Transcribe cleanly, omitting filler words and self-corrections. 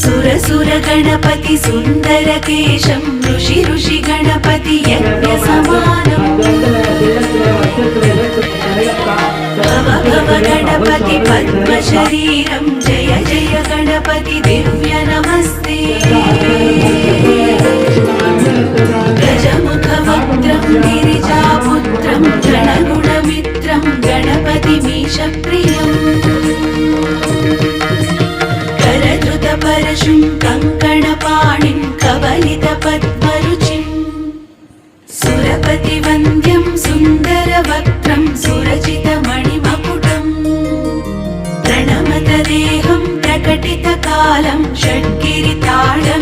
सुर गणपति सुंदर केशं ऋषि गणपति यज्ञ समानं भव गणपति पद्म शरीरं जय जय गणपति दिव्य नमस्ते गजमुख वक्त्रं गिरिजापुत्रं गणगुणमित्रं गणपतिमीशप्रियम् परशुं कंकणपाणिं कवलितपद्मरुचिं सुरपतिवन्द्यं सुन्दरवक्त्रं सुरचितमणिमकुटम् प्रणमतदेहं प्रकटितकालं षड्गिरिताडं